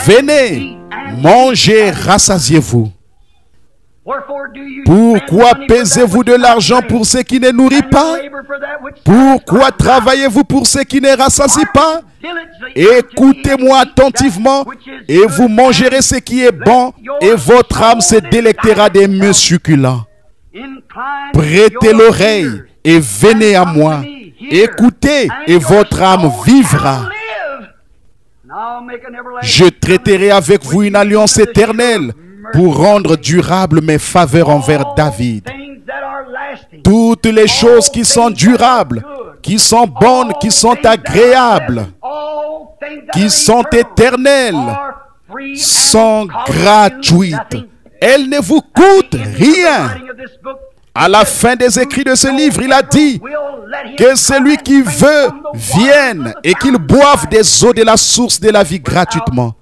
Venez, mangez, rassasiez-vous. Pourquoi pesez-vous de l'argent pour ce qui ne nourrit pas? Pourquoi travaillez-vous pour ce qui ne rassasie pas? Écoutez-moi attentivement et vous mangerez ce qui est bon et votre âme se délectera des mets succulents. Prêtez l'oreille et venez à moi. Écoutez et votre âme vivra. Je traiterai avec vous une alliance éternelle pour rendre durable mes faveurs envers David. Toutes les choses qui sont durables, qui sont bonnes, qui sont agréables, qui sont éternelles, sont gratuites. Elles ne vous coûtent rien. À la fin des écrits de ce livre, il a dit que celui qui veut vienne et qu'il boive des eaux de la source de la vie gratuitement,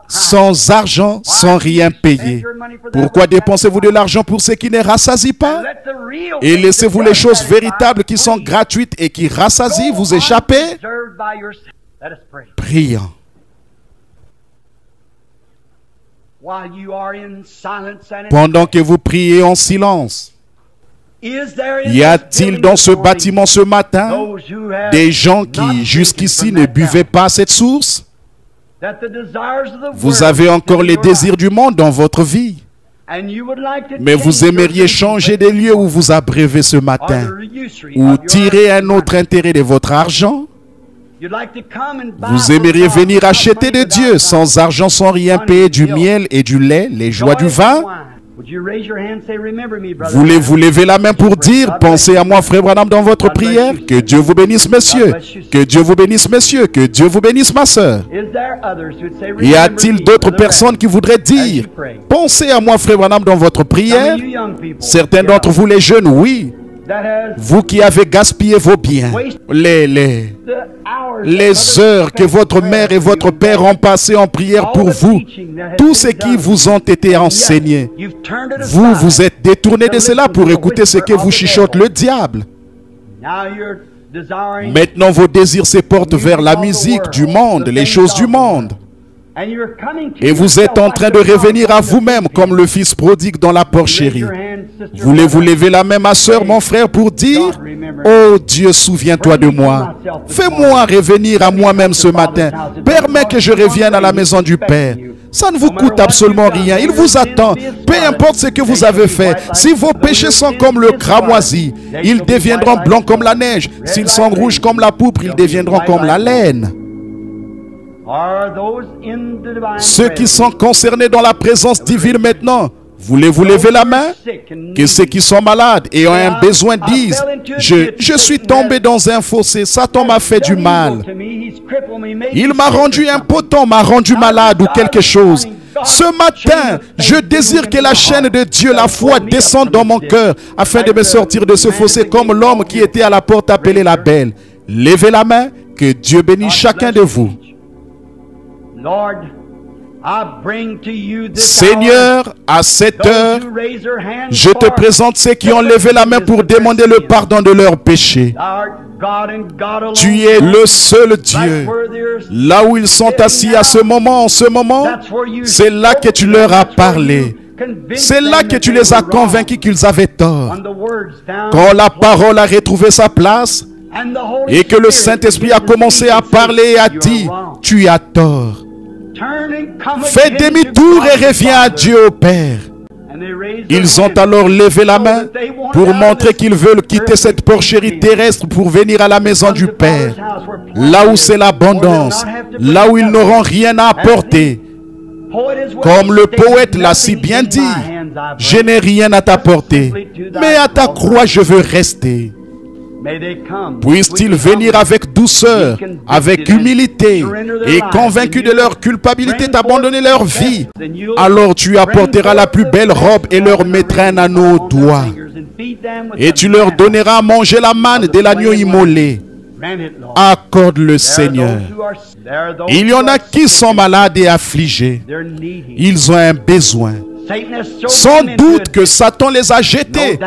sans argent, sans rien payer. Pourquoi dépensez-vous de l'argent pour ce qui ne rassasie pas? Et laissez-vous les choses véritables qui sont gratuites et qui rassasient vous échapper? Prions. Pendant que vous priez en silence, y a-t-il dans ce bâtiment ce matin des gens qui jusqu'ici ne buvaient pas à cette source? Vous avez encore les désirs du monde dans votre vie, mais vous aimeriez changer des lieux où vous abreuvez ce matin, ou tirer un autre intérêt de votre argent. Vous aimeriez venir acheter de Dieu sans argent, sans rien payer, du miel et du lait, les joies du vin. Voulez-vous lever la main pour dire, pensez à moi, frère Branham, dans votre prière? Que Dieu vous bénisse, messieurs. Que Dieu vous bénisse, messieurs. Que Dieu vous bénisse, ma sœur. Y a-t-il d'autres personnes qui voudraient dire, pensez à moi, frère Branham, dans votre prière? Certains d'entre vous, les jeunes, oui. Vous qui avez gaspillé vos biens, les heures que votre mère et votre père ont passées en prière pour vous, tout ce qui vous ont été enseigné, vous vous êtes détourné de cela pour écouter ce que vous chuchote le diable. Maintenant vos désirs se portent vers la musique du monde, les choses du monde. Et vous êtes en train de revenir à vous-même comme le fils prodigue dans la porcherie. Voulez-vous lever la main, ma soeur, mon frère, pour dire, oh Dieu, souviens-toi de moi. Fais-moi revenir à moi-même ce matin. Permets que je revienne à la maison du Père. Ça ne vous coûte absolument rien. Il vous attend. Peu importe ce que vous avez fait. Si vos péchés sont comme le cramoisi, ils deviendront blancs comme la neige. S'ils sont rouges comme la pourpre, ils deviendront comme la laine. Ceux qui sont concernés dans la présence divine maintenant, voulez-vous lever la main? Que ceux qui sont malades et ont un besoin disent, je suis tombé dans un fossé, Satan m'a fait du mal. Il m'a rendu impotent, m'a rendu malade ou quelque chose. Ce matin, je désire que la chaîne de Dieu, la foi, descende dans mon cœur afin de me sortir de ce fossé comme l'homme qui était à la porte appelé la belle. Levez la main, que Dieu bénisse chacun de vous. Seigneur, à cette heure, je te présente ceux qui ont levé la main pour demander le pardon de leurs péchés. Tu es le seul Dieu. Là où ils sont assis à ce moment, c'est là que tu leur as parlé. C'est là que tu les as convaincus qu'ils avaient tort. Quand la parole a retrouvé sa place et que le Saint-Esprit a commencé à parler et a dit, tu as tort. Fais demi-tour et reviens à Dieu au Père. Ils ont alors levé la main pour montrer qu'ils veulent quitter cette porcherie terrestre pour venir à la maison du Père. Là où c'est l'abondance, là où ils n'auront rien à apporter. Comme le poète l'a si bien dit, je n'ai rien à t'apporter, mais à ta croix je veux rester. Puissent-ils venir avec douceur, avec humilité et convaincus de leur culpabilité d'abandonner leur vie. Alors tu apporteras la plus belle robe et leur mettras un anneau au doigt. Et tu leur donneras à manger la manne de l'agneau immolé. Accorde-le, Seigneur. Il y en a qui sont malades et affligés. Ils ont un besoin. Sans doute que Satan les a jetés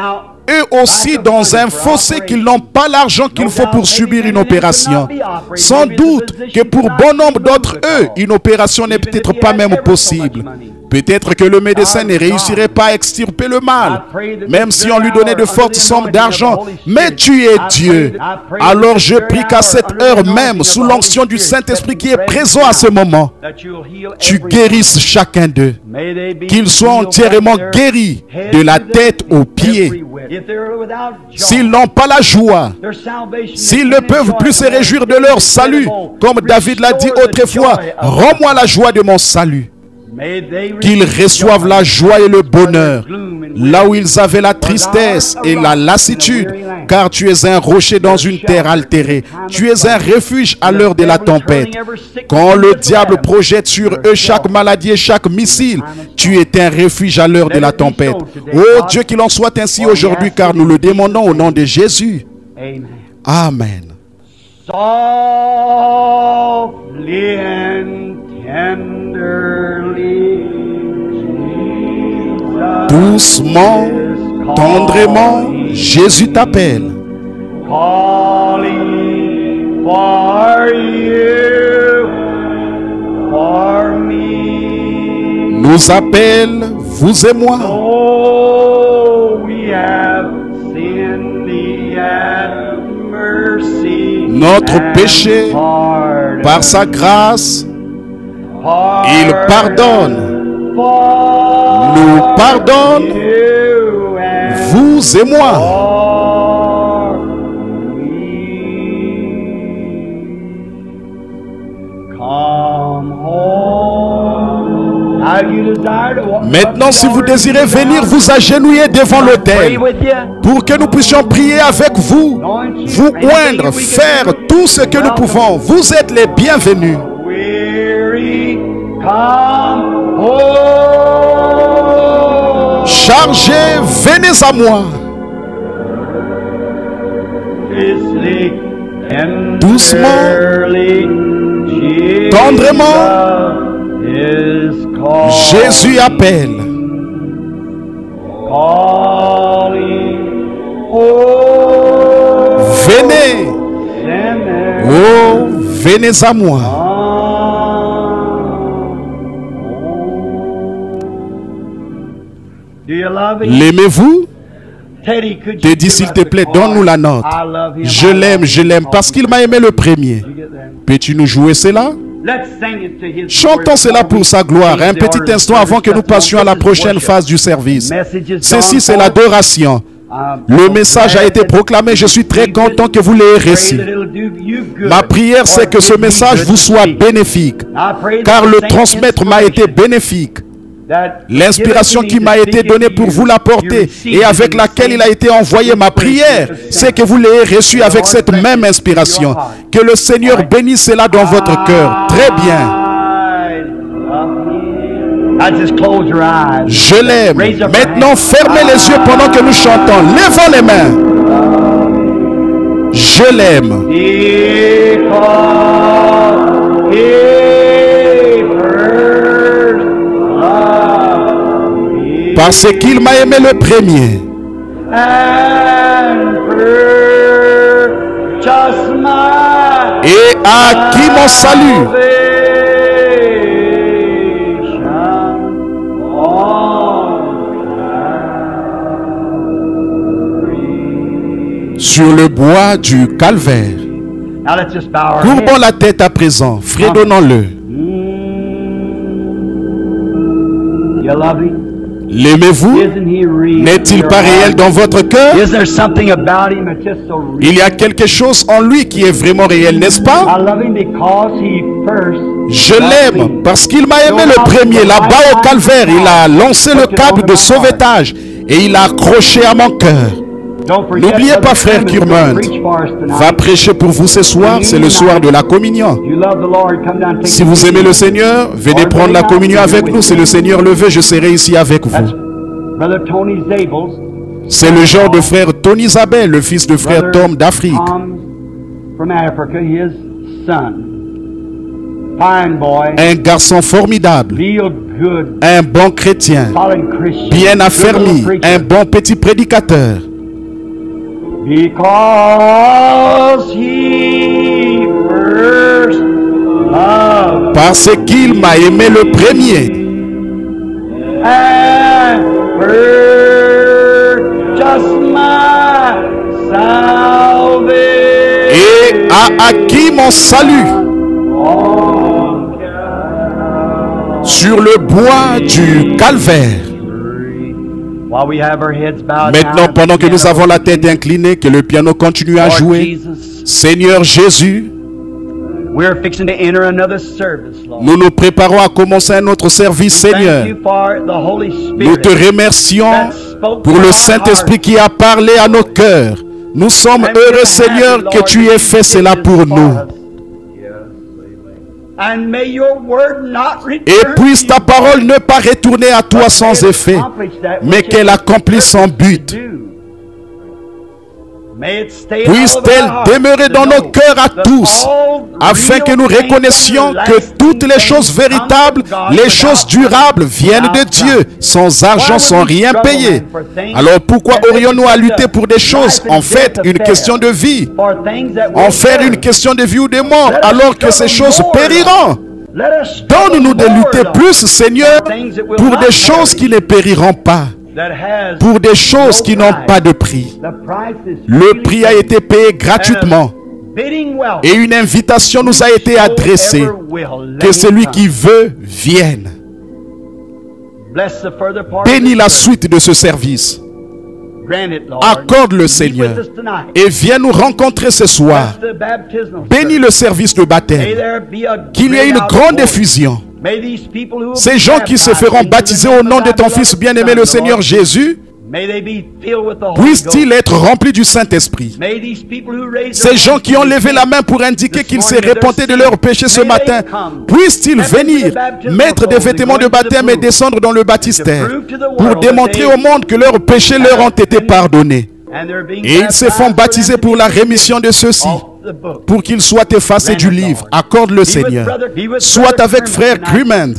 eux aussi dans un fossé qu'ils n'ont pas l'argent qu'il faut pour subir une opération. Sans doute que pour bon nombre d'entre eux, une opération n'est peut-être pas même possible. Peut-être que le médecin ne réussirait pas à extirper le mal, même si on lui donnait de fortes sommes d'argent. Mais tu es Dieu. Alors je prie qu'à cette heure même, sous l'onction du Saint-Esprit qui est présent à ce moment, tu guérisses chacun d'eux. Qu'ils soient entièrement guéris de la tête aux pieds. S'ils n'ont pas la joie, s'ils ne peuvent plus se réjouir de leur salut, comme David l'a dit autrefois, rends-moi la joie de mon salut. Qu'ils reçoivent la joie et le bonheur, là où ils avaient la tristesse et la lassitude, car tu es un rocher dans une terre altérée. Tu es un refuge à l'heure de la tempête. Quand le diable projette sur eux chaque maladie et chaque missile, tu es un refuge à l'heure de la tempête. Oh Dieu, qu'il en soit ainsi aujourd'hui, car nous le demandons au nom de Jésus. Amen. Softly and tenderly, doucement, tendrement, Jésus t'appelle. Calling for you, for me. Nous appelle, vous et moi. Oh, we have sinned, He had mercy. Notre péché, par sa grâce, il pardonne. Nous pardonne, vous et moi. Maintenant, si vous désirez venir vous agenouiller devant l'autel pour que nous puissions prier avec vous, vous oindre, faire tout ce que nous pouvons, vous êtes les bienvenus. Chargez, venez à moi. Doucement, tendrement, Jésus appelle. Venez. Oh, venez à moi. L'aimez-vous? Teddy, s'il te plaît, donne-nous la note. Je l'aime parce qu'il m'a aimé le premier. Peux-tu nous jouer cela? Chantons cela pour sa gloire, un petit instant avant que nous passions à la prochaine phase du service. Ceci, c'est l'adoration. Le message a été proclamé, je suis très content que vous l'ayez reçu. Ma prière, c'est que ce message vous soit bénéfique, car le transmettre m'a été bénéfique. L'inspiration qui m'a été donnée pour vous l'apporter et avec laquelle il a été envoyé, ma prière, c'est que vous l'ayez reçu avec cette même inspiration. Que le Seigneur bénisse cela dans votre cœur. Très bien. Je l'aime. Maintenant, fermez les yeux pendant que nous chantons. Levons les mains. Je l'aime. Because he first loved me. Parce qu'il m'a aimé le premier. And purchased my Et à qui mon salut. Sur le bois du calvaire. Now let's just bow our Courbons heads. la tête à présent, fredonnons-le. You love him? L'aimez-vous? Isn't he real? N'est-il pas réel dans votre cœur? Is there something about him that's just so real? Il y a quelque chose en lui qui est vraiment réel, n'est-ce pas? I love him because he first Je loved l'aime me. parce qu'il m'a aimé le premier. Là-bas au calvaire, il a lancé le câble de sauvetage et il a accroché à mon cœur. Don't forget, N'oubliez Brother pas, frère Clemens is gonna Kurman, preach for us tonight. va prêcher pour vous ce soir, c'est le soir de la communion. You love the Lord, come down and take Si the vous aimez le communion. Seigneur, venez prendre la communion avec nous. Si le Seigneur le veut, je serai ici avec That's vous. Brother Tony Zabels. C'est le genre de frère Tony Zabel, le fils de frère Brother Tom d'Afrique. Tom from Africa, his son. Fine boy. Un garçon formidable, Real good, un bon chrétien, solid Christian. bien good affermi, little preacher. un bon petit prédicateur. Because he first loved Parce qu'il m'a aimé le premier and purchased my salvation. et a acquis mon salut sur le bois du calvaire. While we have our heads bowed Maintenant, down, pendant que nous avons la tête inclinée, que le piano continue à Lord jouer, Jesus, Seigneur Jésus, we're fixing to enter another service, Lord. nous nous préparons à commencer un autre service, Seigneur. Thank you for the Holy Nous te Spirit remercions that spoke pour to le our Saint-Esprit hearts. qui a parlé à nos cœurs. Nous sommes And heureux, we're Seigneur, happy, que Lord, tu that aies you fait did cela this pour for nous. us. And may your word not Et return puisse to ta you, parole ne pas retourner à toi but sans may it effet, accomplish that mais which qu'elle it was accomplisse son purposed to but. do. May it stay all Puisse-t-elle over our hearts demeurer to dans nos know cœurs à that tous, all afin que real nous things reconnaissions and que lasting toutes les choses things come véritables, from God les without choses durables money, viennent de without Dieu, God. sans argent, Why sans would we rien struggle payer. then for things Alors pourquoi that aurions-nous à make lutter the pour des choses, life and en fait, death une affair, question de vie, for things that en will faire une serve? question de vie ou de mort, Let us alors que ces struggle choses more, périront? Lord. Let us struggle Donne-nous de more, lutter Lord, plus, Seigneur, for things that will pour not des choses qui ne périront pas, that has pour des choses no qui n'ont price. pas de prix. The price is Le freely prix a paid. été payé And gratuitement. a bidding welcome. Et une invitation nous a été adressée, Whosoever will, let que him celui come. qui veut vienne. Bless the further part of Bénis this la service. suite de ce service. Grant it, Lord. Accorde-le, Be Seigneur, with us tonight. et viens nous rencontrer ce soir. Bless the baptismal Bénis service. le service de May baptême, there be a qu'il y ait great une grande outpouring. effusion. May these people who will Ces be gens qui se baptized feront into the baptiser name au of nom de thy ton beloved Fils bien-aimé, Son, le the Seigneur Lord, Jésus, may they be filled with the Holy puissent-ils Ghost. être remplis du Saint-Esprit. May these people who raise Ces their gens hands qui ont to levé la repent main pour indiquer this qu'ils se morning of their repentaient de sins, leurs péchés ce may they matin, come, puissent-ils step into venir, the baptismal mettre des fold and vêtements go de into the baptême et pool, descendre dans le baptistère, prove to the pour world démontrer that au monde que leurs péchés leur ont été pardonnés. and they're being Et ils se font baptized baptiser for them pour to la be rémission de ceux-ci, off the book. pour qu'ils soient effacés du livre. Accorde-le, Seigneur. Sois avec frère Clement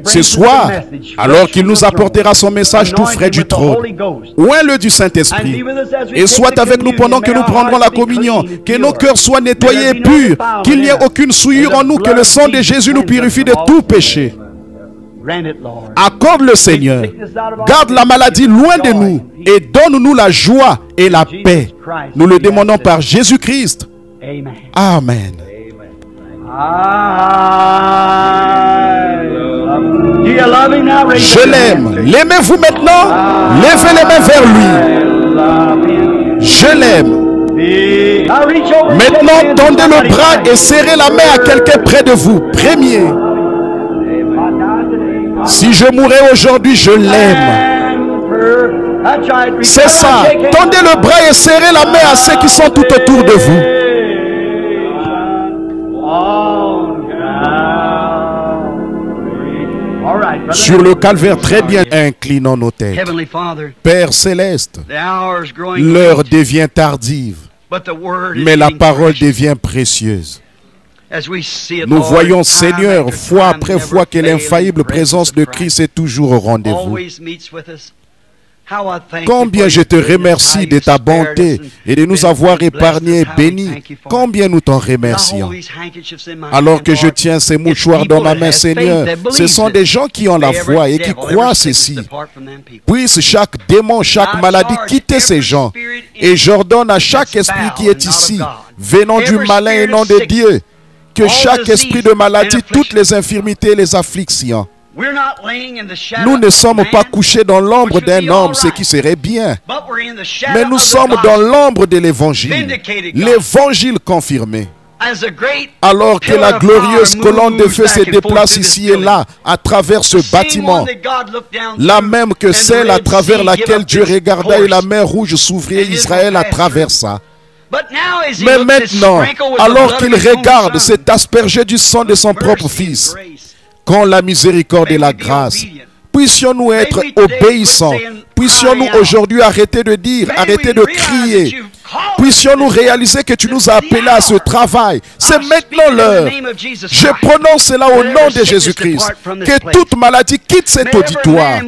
ce soir, alors qu'il nous apportera son message tout frais du trône. Oins-le du Saint-Esprit. Et sois avec nous pendant que nous prendrons la communion. Que nos cœurs soient nettoyés et purs. Qu'il n'y ait aucune souillure en nous. Que le sang de Jésus nous purifie de tout péché. Accorde-le, Seigneur. Garde la maladie loin de nous et donne-nous la joie et la paix. Nous le demandons par Jésus-Christ. Amen. Je l'aime. L'aimez-vous maintenant? Levez les mains vers lui. Je l'aime. Maintenant, tendez le bras et serrez la main à quelqu'un près de vous. Premier. Si je mourais aujourd'hui, je l'aime. C'est ça. Tendez le bras et serrez la main à ceux qui sont tout autour de vous. Sur le calvaire, très bien, inclinons nos têtes. Père céleste, l'heure devient tardive. Mais la parole devient précieuse. Nous voyons, Seigneur, fois après fois, que l'infaillible présence de Christ est toujours au rendez-vous. Combien je te remercie de ta bonté et de nous avoir épargnés et bénis. Combien nous t'en remercions. Alors que je tiens ces mouchoirs dans ma main, Seigneur, ce sont des gens qui ont la foi et qui croient ceci. Puisse chaque démon, chaque maladie quitter ces gens. Et j'ordonne à chaque esprit qui est ici, venant du malin et non de Dieu, que chaque esprit de maladie, toutes les infirmités et les afflictions, nous ne sommes pas couchés dans l'ombre d'un homme, ce qui serait bien. Mais nous sommes dans l'ombre de l'évangile. L'évangile confirmé. Alors que la glorieuse colonne de feu se déplace ici et là, à travers ce bâtiment, la même que celle à travers laquelle Dieu regarda et la mer rouge s'ouvrit et Israël la traversa. Mais maintenant, alors qu'il regarde, c'est aspergé du sang de son propre Fils. Quand la miséricorde et la grâce, puissions-nous être obéissants, puissions-nous aujourd'hui arrêter de dire, arrêter de crier, puissions-nous réaliser que tu nous as appelés à ce travail. C'est maintenant l'heure. Je prononce cela au nom de Jésus-Christ. Que toute maladie quitte cet auditoire.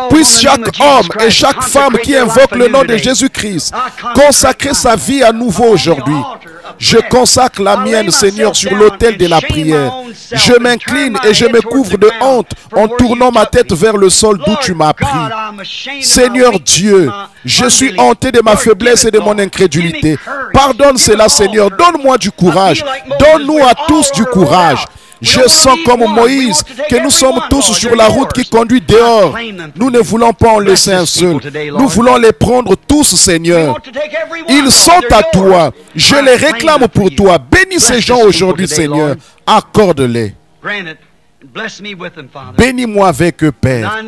Puisse chaque homme et chaque femme qui invoque le nom de Jésus-Christ consacrer sa vie à nouveau aujourd'hui. Je consacre la mienne, Seigneur, sur l'autel de la prière. Je m'incline et je me couvre de honte en tournant ma tête vers le sol d'où tu m'as pris. Seigneur Dieu, je suis hanté de ma faiblesse et de mon incrédulité. Pardonne cela, Seigneur. Donne-moi du courage. Donne-nous à tous du courage. Je sens comme Moïse que nous sommes tous sur la route qui conduit dehors. Nous ne voulons pas en laisser un seul. Nous voulons les prendre tous, Seigneur. Ils sont à toi. Je les réclame pour toi. Bénis ces gens aujourd'hui, Seigneur. Accorde-les. Bénis-moi avec eux, Père.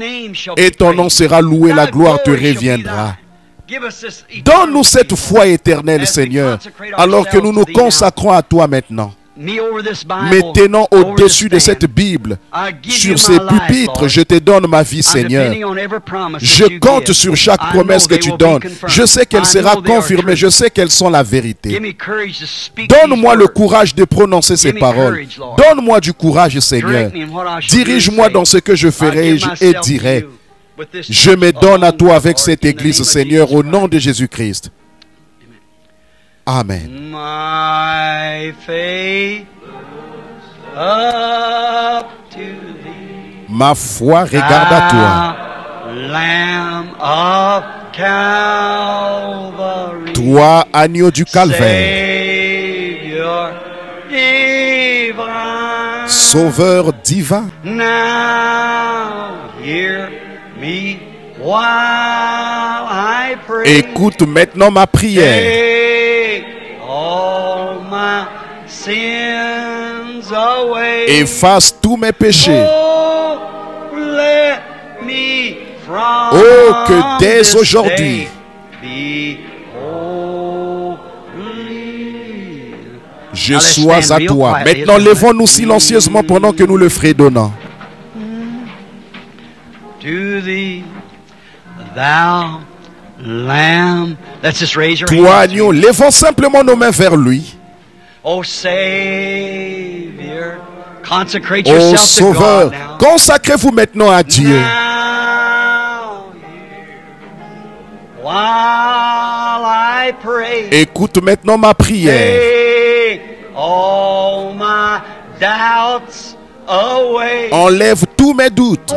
Et ton nom sera loué, la gloire te reviendra. Donne-nous cette foi éternelle, Seigneur, alors que nous nous consacrons à toi maintenant. Maintenant au-dessus de cette Bible, sur ces pupitres, je te donne ma vie, Seigneur. Je compte sur chaque promesse que tu donnes. Je sais qu'elle sera confirmée. Je sais qu'elles sont la vérité. Donne-moi le courage de prononcer ces paroles. Donne-moi du courage, Seigneur. Dirige-moi dans ce que je ferai et dirai. Je me donne à toi avec cette église, Seigneur, au nom de Jésus-Christ. Amen. Ma foi regarde à toi. Toi, agneau du calvaire. Sauveur divin. Écoute maintenant ma prière. Efface tous mes péchés. Oh, que dès aujourd'hui, je sois à toi. Maintenant, levons-nous silencieusement pendant que nous le fredonnons. Toi, agneau, levons simplement nos mains vers lui. Oh Sauveur, consacrez-vous maintenant à Dieu. Écoute maintenant ma prière. Enlève tous mes doutes.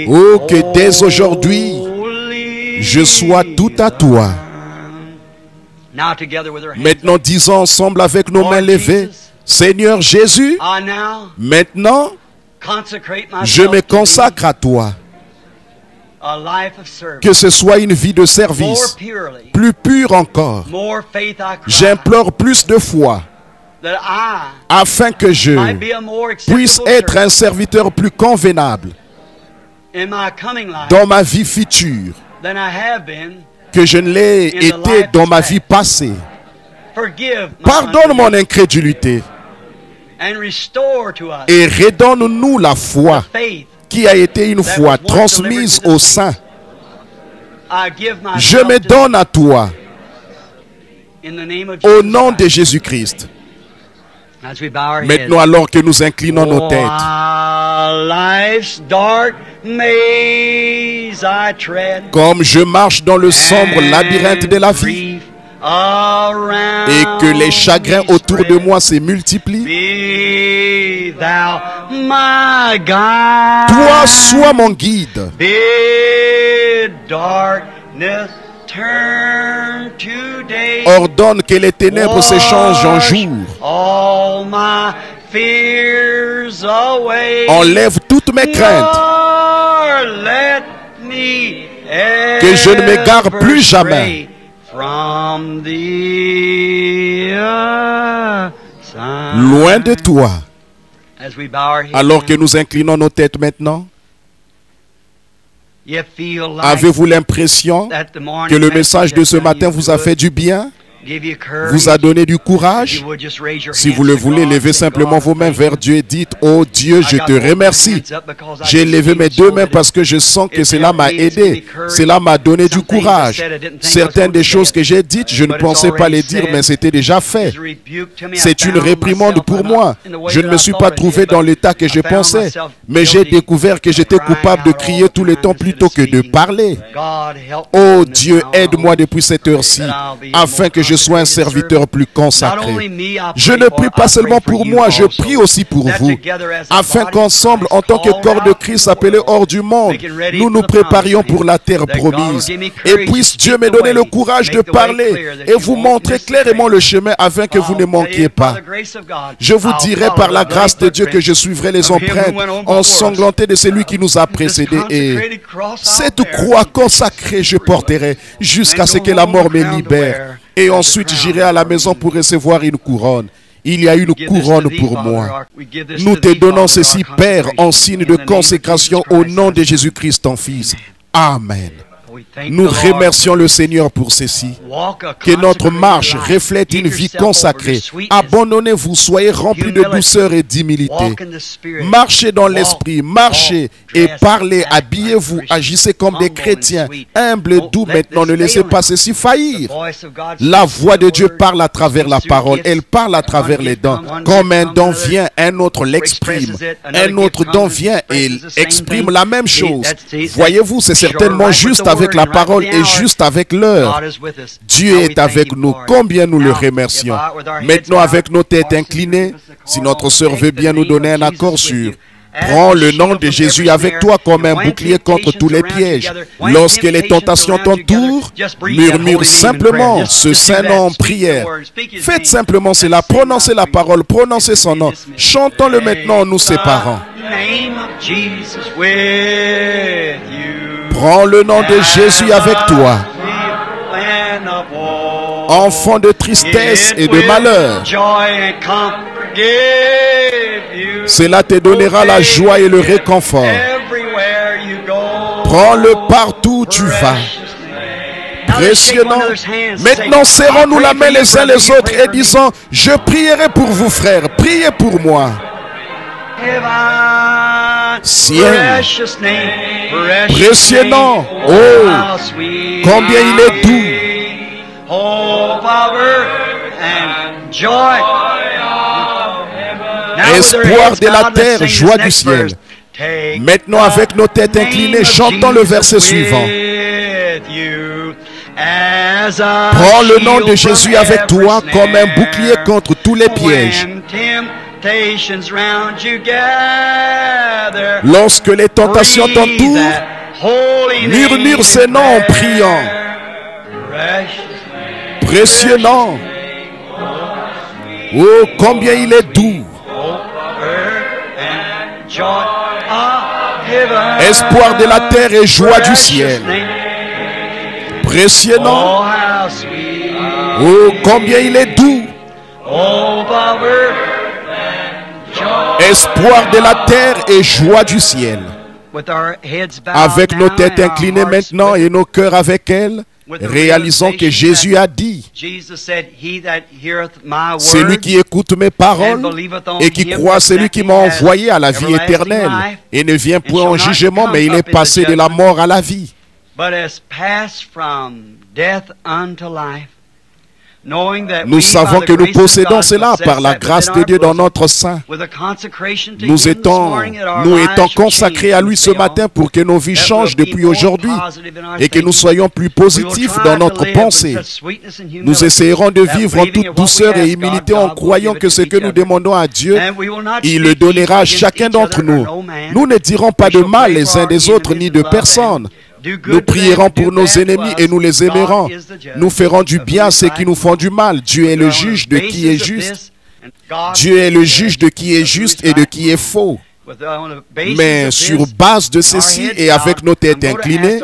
Oh, que dès aujourd'hui, je sois tout à toi. Maintenant, disons ensemble avec nos mains levées, Seigneur Jésus, maintenant, je me consacre à toi. Que ce soit une vie de service, plus pure encore. J'implore plus de foi, afin que je puisse être un serviteur plus convenable dans ma vie future que je ne l'ai été dans ma vie passée. Pardonne mon incrédulité et redonne-nous la foi qui a été une fois transmise aux saints. Je me donne à toi au nom de Jésus-Christ. Maintenant, alors que nous inclinons nos têtes, comme je marche dans le sombre labyrinthe de la vie et que les chagrins autour de moi se multiplient, toi sois mon guide. Ordonne que les ténèbres s'échangent en jour. Enlève toutes mes craintes. Que je ne m'égare plus jamais. Loin de toi. Alors que nous inclinons nos têtes maintenant, avez-vous l'impression que le message de ce matin vous a fait du bien, vous a donné du courage? Si vous le voulez, levez simplement vos mains vers Dieu et dites: oh Dieu, je te remercie. J'ai levé mes deux mains parce que je sens que cela m'a aidé. Cela m'a donné du courage. Certaines des choses que j'ai dites, je ne pensais pas les dire, mais c'était déjà fait. C'est une réprimande pour moi. Je ne me suis pas trouvé dans l'état que je pensais, mais j'ai découvert que j'étais coupable de crier tout le temps plutôt que de parler. Oh Dieu, aide-moi depuis cette heure-ci, afin que je sois un serviteur plus consacré. Je ne prie pas seulement pour moi, je prie aussi pour vous, afin qu'ensemble, en tant que corps de Christ appelé hors du monde, nous nous préparions pour la terre promise. Et puisse Dieu me donner le courage de parler et vous montrer clairement le chemin afin que vous ne manquiez pas. Je vous dirai par la grâce de Dieu que je suivrai les empreintes ensanglantées de celui qui nous a précédés, et cette croix consacrée je porterai jusqu'à ce que la mort me libère. Et ensuite, j'irai à la maison pour recevoir une couronne. Il y a une couronne pour moi. Nous te donnons ceci, Père, en signe de consécration au nom de Jésus-Christ, ton Fils. Amen. Nous remercions le Seigneur pour ceci. Que notre marche reflète une vie consacrée. Abandonnez-vous, soyez remplis de douceur et d'humilité. Marchez dans l'esprit, marchez et parlez, habillez-vous, agissez comme des chrétiens, humbles et doux. Maintenant, ne laissez pas ceci faillir. La voix de Dieu parle à travers la parole, elle parle à travers les dons. Comme un don vient, un autre l'exprime. Un autre don vient et exprime la même chose. Voyez-vous, c'est certainement juste avec la parole et juste avec l'heure. Dieu est avec nous. Combien nous le remercions. Maintenant, avec nos têtes inclinées, si notre sœur veut bien nous donner un accord sûr. Prends le nom de Jésus avec toi comme un bouclier contre tous les pièges. Lorsque les tentations t'entourent, murmure simplement ce saint nom en prière. Faites simplement cela. Prononcez la parole, prononcez son nom. Chantons-le maintenant en nous séparant. Prends le nom de Jésus avec toi. Enfant de tristesse et de malheur, cela te donnera la joie et le réconfort. Prends-le partout où tu vas. Précieux nom. Maintenant, serrons-nous la main les uns les autres et disons: je prierai pour vous, frères, priez pour moi. Ciel, précieux nom, oh, combien il est doux. Espoir de la terre, joie du ciel. Maintenant, avec nos têtes inclinées, chantons le verset suivant. Prends le nom de Jésus avec toi comme un bouclier contre tous les pièges. Lorsque les tentations t'entourent, murmure ce nom en priant. Précieux nom. Oh, combien il est doux. Espoir de la terre et joie du ciel. Précieux nom. Oh, combien il est doux. Espoir de la terre et joie du ciel. Avec nos têtes inclinées maintenant et nos cœurs avec elles, réalisons que Jésus a dit, celui qui écoute mes paroles et qui croit celui qui m'a envoyé à la vie éternelle et ne vient point en jugement, mais il est passé de la mort à la vie. Nous savons que nous possédons cela par la grâce de Dieu dans notre sein. Nous étant consacrés à lui ce matin pour que nos vies changent depuis aujourd'hui et que nous soyons plus positifs dans notre pensée. Nous essayerons de vivre en toute douceur et humilité en croyant que ce que nous demandons à Dieu, il le donnera à chacun d'entre nous. Nous ne dirons pas de mal les uns des autres ni de personne. Nous prierons pour nos ennemis et nous les aimerons. Nous ferons du bien à ceux qui nous font du mal. Dieu est le juge de qui est juste. Dieu est le juge de qui est juste et de qui est faux. Mais sur base de ceci et avec nos têtes inclinées,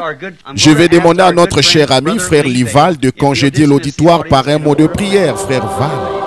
je vais demander à notre cher ami, frère Lival, de congédier l'auditoire par un mot de prière, frère Val.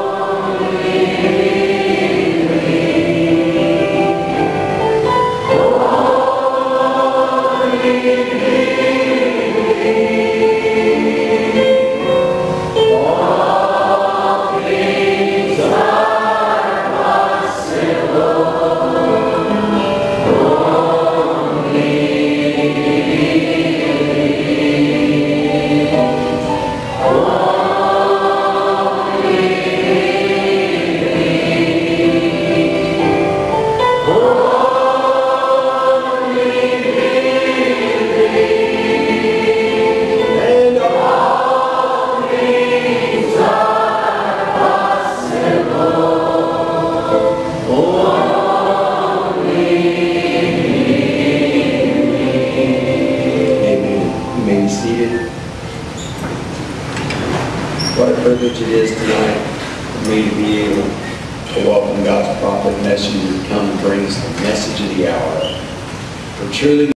What a privilege it is tonight for me to be able to welcome God's prophet messenger to come and bring us the message of the hour. For truly